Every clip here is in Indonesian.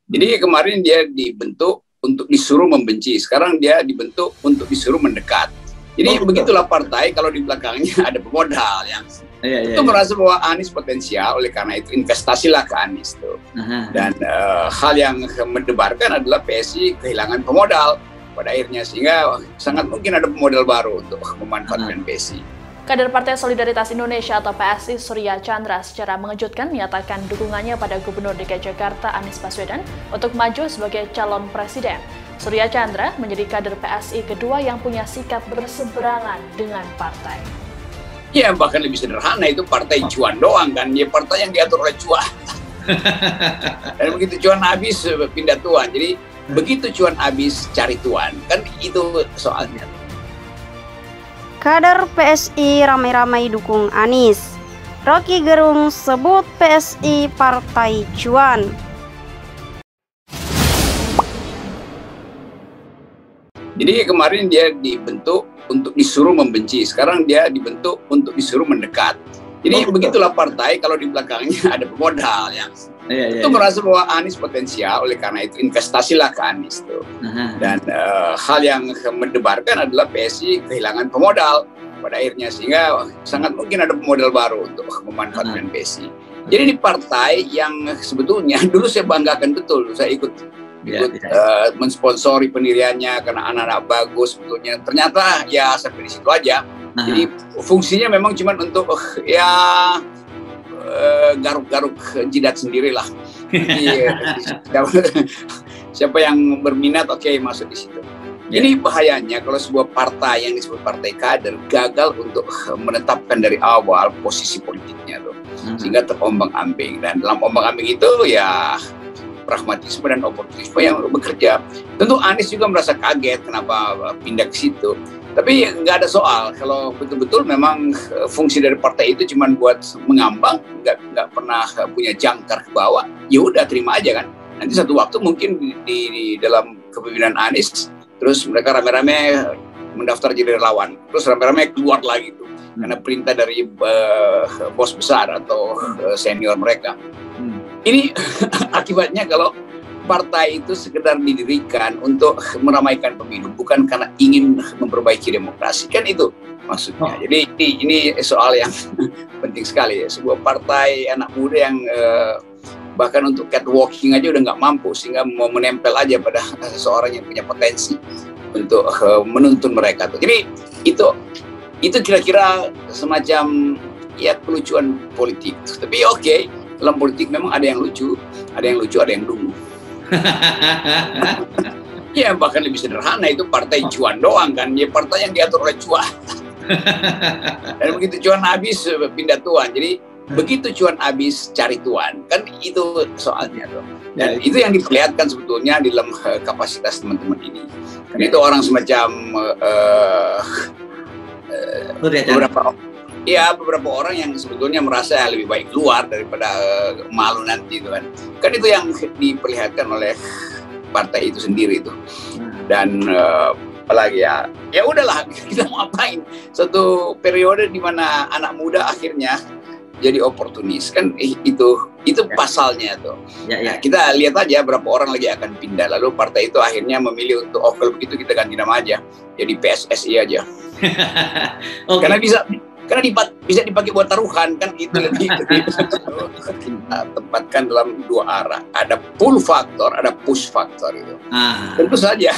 Jadi kemarin dia dibentuk untuk disuruh membenci, sekarang dia dibentuk untuk disuruh mendekat. Jadi begitulah partai kalau di belakangnya ada pemodal yang itu merasa bahwa Anies potensial, oleh karena itu investasilah ke Anies tuh. Dan hal yang mendebarkan adalah PSI kehilangan pemodal pada akhirnya, sehingga sangat mungkin ada pemodal baru untuk memanfaatkan PSI. Kader Partai Solidaritas Indonesia atau PSI Surya Chandra secara mengejutkan menyatakan dukungannya pada Gubernur DKI Jakarta Anies Baswedan untuk maju sebagai calon presiden. Surya Chandra menjadi kader PSI kedua yang punya sikap berseberangan dengan partai. Ya, bahkan lebih sederhana, itu partai cuan doang kan, ya partai yang diatur oleh cuan. Dan begitu cuan habis pindah tuan, jadi begitu cuan habis cari tuan, kan itu soalnya. Kader PSI ramai-ramai dukung Anies. Rocky Gerung sebut PSI partai cuan. Jadi kemarin dia dibentuk untuk disuruh membenci, sekarang dia dibentuk untuk disuruh mendekat. Jadi begitulah partai kalau di belakangnya ada pemodal yang itu merasa bahwa Anies potensial, oleh karena itu investasilah ke Anies tuh. Dan hal yang mendebarkan adalah PSI kehilangan pemodal pada akhirnya, sehingga sangat mungkin ada pemodal baru untuk memanfaatkan PSI. Jadi di partai yang sebetulnya dulu saya banggakan betul, saya ikut mensponsori pendiriannya karena anak-anak bagus sebetulnya. Ternyata ya sampai di situ aja. Jadi fungsinya memang cuma untuk garuk-garuk jidat sendirilah. Siapa yang berminat oke, masuk di situ. Ini bahayanya kalau sebuah partai yang disebut partai kader gagal untuk menetapkan dari awal posisi politiknya tuh, sehingga terombang-ambing. Dan dalam ombang-ambing itu ya pragmatisme dan oportunisme yang bekerja. Tentu Anies juga merasa kaget kenapa pindah ke situ. Tapi nggak ada soal, kalau betul-betul memang fungsi dari partai itu cuma buat mengambang, nggak pernah punya jangkar ke bawah, ya udah terima aja kan. Nanti satu waktu mungkin di dalam kepemimpinan Anies, terus mereka rame-rame mendaftar jadi relawan, terus rame-rame keluar lagi tuh, karena perintah dari bos besar atau senior mereka. Ini akibatnya kalau partai itu sekedar didirikan untuk meramaikan pemilu, bukan karena ingin memperbaiki demokrasi, kan itu maksudnya. Jadi ini soal yang penting sekali ya. Sebuah partai anak muda yang bahkan untuk catwalking aja udah nggak mampu, sehingga mau menempel aja pada seseorang yang punya potensi untuk menuntun mereka tuh. Jadi itu kira-kira semacam ya kelucuan politik. Tapi oke, dalam politik memang ada yang lucu, ada yang dungu. Ya bahkan lebih sederhana, itu partai cuan doang kan, ya partai yang diatur oleh cuan. Dan begitu cuan habis pindah tuan, jadi begitu cuan habis cari tuan, kan itu soalnya tuh. Dan itu yang diperlihatkan sebetulnya di dalam kapasitas teman-teman ini. Kan itu orang semacam beberapa orang yang sebetulnya merasa lebih baik keluar daripada malu nanti itu kan. Kan itu yang diperlihatkan oleh partai itu sendiri itu. Dan apalagi ya udahlah, kita mau apain? Satu periode di mana anak muda akhirnya jadi oportunis kan, itu pasalnya tuh. Nah, kita lihat aja berapa orang lagi akan pindah, lalu partai itu akhirnya memilih untuk kalau begitu kita ganti nama aja jadi PSSI aja. Karena bisa dipakai buat taruhan kan, itu lebih kita tempatkan dalam dua arah, ada pull faktor, ada push faktor itu. Tentu saja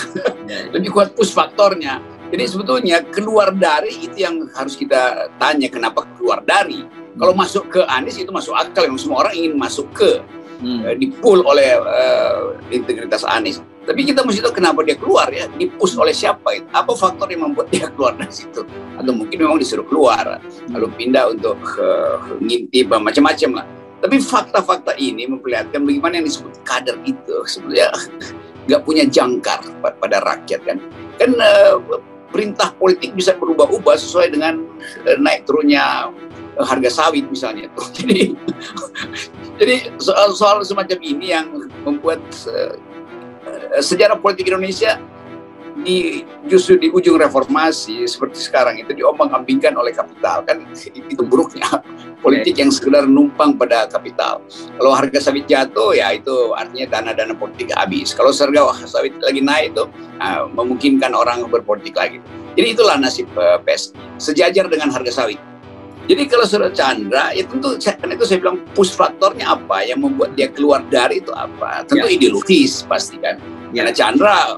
lebih kuat push faktornya. Jadi sebetulnya keluar dari itu yang harus kita tanya, kenapa keluar dari. Kalau masuk ke Anies itu masuk akal, memang semua orang ingin masuk ke di-pull oleh integritas Anies. Tapi kita mesti tahu kenapa dia keluar ya, di-push oleh siapa itu, apa faktor yang membuat dia keluar dari situ. Atau mungkin memang disuruh keluar, lalu pindah untuk ngintip macam-macam lah. Tapi fakta-fakta ini memperlihatkan bagaimana yang disebut kader itu sebenarnya nggak punya jangkar pada rakyat kan. Kan perintah politik bisa berubah-ubah sesuai dengan naik turunnya harga sawit misalnya tuh. Jadi soal semacam ini yang membuat sejarah politik Indonesia justru di ujung reformasi seperti sekarang itu diombang-ambingkan oleh kapital, kan itu buruknya politik yang sekedar numpang pada kapital. Kalau harga sawit jatuh ya itu artinya dana-dana politik habis. Kalau harga sawit lagi naik itu memungkinkan orang berpolitik lagi. Jadi itulah nasib PSI, sejajar dengan harga sawit. Jadi kalau Surya Chandra, ya tentu kan itu saya bilang push faktornya apa yang membuat dia keluar dari itu apa? Tentu ideologis pasti kan. Karena Chandra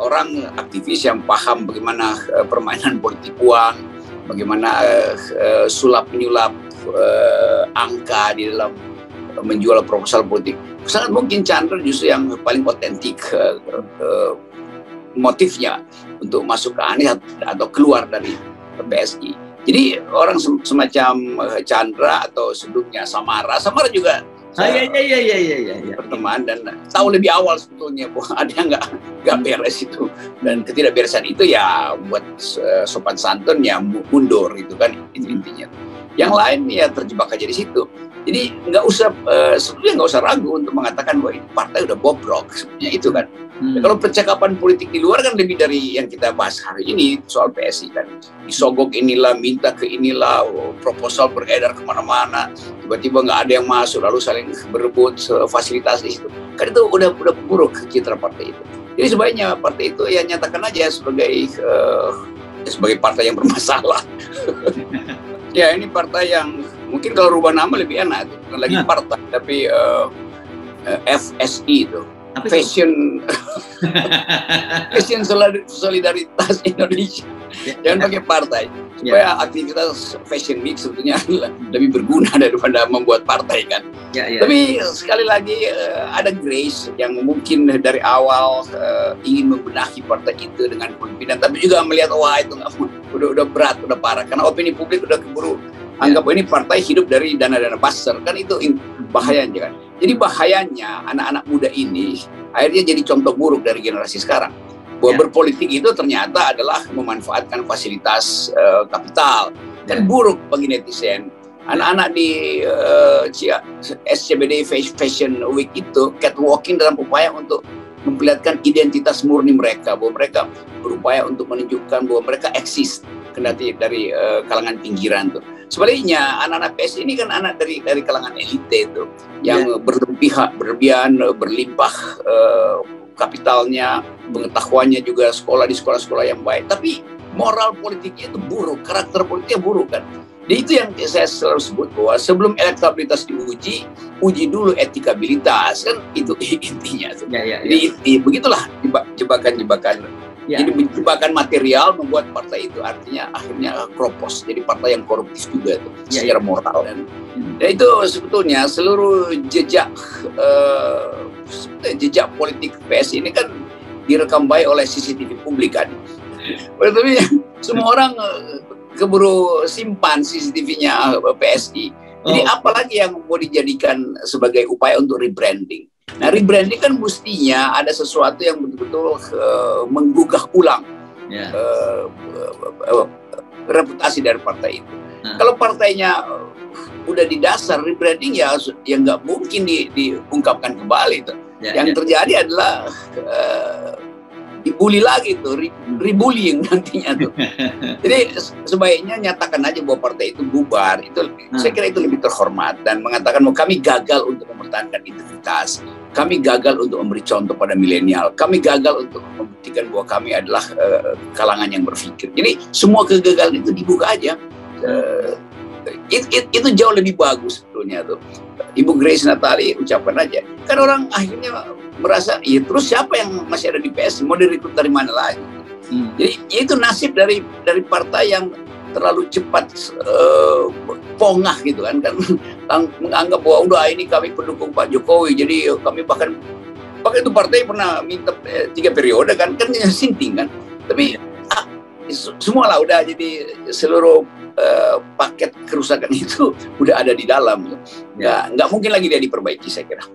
orang aktivis yang paham bagaimana permainan politik uang, bagaimana sulap menyulap angka di dalam menjual proposal politik. Sangat mungkin Chandra justru yang paling otentik motifnya untuk masuk ke Anies atau keluar dari PSI. Jadi orang semacam Chandra atau sebelumnya Samara juga berteman dan tahu lebih awal sebetulnya bahwa ada yang nggak beres itu, dan ketidakberesan itu ya buat sopan santun ya mundur itu kan itu intinya. Yang lain ya terjebak aja di situ. Jadi sebetulnya nggak usah ragu untuk mengatakan bahwa ini partai udah bobrok sebenarnya itu kan. Kalau percakapan politik di luar kan lebih dari yang kita bahas hari ini soal PSI kan. Disogok inilah, minta ke inilah, proposal beredar kemana-mana, tiba-tiba nggak ada yang masuk, lalu saling berebut fasilitas di situ. Kan itu udah buruk citra partai itu. Jadi sebaiknya partai itu ya nyatakan aja sebagai partai yang bermasalah. Ya ini partai yang mungkin kalau rubah nama lebih enak, bukan lagi partai tapi FSI itu. Fashion Solidaritas Indonesia. Jangan pakai partai supaya aktivitas fashion week sebetulnya lebih berguna daripada membuat partai kan. Tapi sekali lagi ada Grace yang mungkin dari awal ingin membenahi partai itu dengan pimpinan, tapi juga melihat wah itu udah berat, udah parah karena opini publik udah keburu anggap ini partai hidup dari dana-dana buzzer kan, itu bahayanya kan. Jadi bahayanya anak-anak muda ini akhirnya jadi contoh buruk dari generasi sekarang. Bahwa berpolitik itu ternyata adalah memanfaatkan fasilitas kapital. Dan buruk bagi netizen. Anak-anak di SCBD Fashion Week itu catwalking dalam upaya untuk memperlihatkan identitas murni mereka. Bahwa mereka berupaya untuk menunjukkan bahwa mereka eksis kendati dari kalangan pinggiran tuh. Sebaliknya anak-anak PS ini kan anak dari kalangan elite itu yang berlebihan, berlimpah kapitalnya, pengetahuannya juga sekolah di sekolah-sekolah yang baik. Tapi moral politiknya itu buruk, karakter politiknya buruk kan. Jadi itu yang saya selalu sebut bahwa sebelum elektabilitas diuji, uji dulu etikabilitas kan, itu intinya. Jadi begitulah jebakan-jebakan. Jadi jebakan material membuat partai itu artinya akhirnya kropos. Jadi partai yang koruptif juga itu secara moral. Dan itu sebetulnya seluruh jejak politik PS ini kan direkam baik oleh CCTV publik kan. Tapi semua orang keburu simpan CCTV-nya PSI. Jadi apalagi yang mau dijadikan sebagai upaya untuk rebranding. Nah, rebranding kan mestinya ada sesuatu yang betul-betul menggugah ulang reputasi dari partai itu. Kalau partainya udah di dasar rebranding ya nggak mungkin diungkapkan kembali itu. Yang terjadi adalah dibully lagi tuh, rebullying nantinya tuh. Jadi sebaiknya nyatakan aja bahwa partai itu bubar. Itu saya kira itu lebih terhormat, dan mengatakan bahwa kami gagal untuk mempertahankan integritas, kami gagal untuk memberi contoh pada milenial, kami gagal untuk membuktikan bahwa kami adalah kalangan yang berpikir. Jadi semua kegagalan itu dibuka aja. Itu jauh lebih bagus sebetulnya tuh. Ibu Grace Natali ucapkan aja. Kan orang akhirnya merasa, ya terus siapa yang masih ada di PS, mau direkrut dari mana lagi? Jadi ya itu nasib dari partai yang terlalu cepat pongah gitu kan menganggap bahwa udah ini kami pendukung Pak Jokowi, jadi kami bahkan itu partai pernah minta 3 periode kan sinting kan, tapi semua lah udah jadi seluruh paket kerusakan itu udah ada di dalam, nggak mungkin lagi dia diperbaiki saya kira.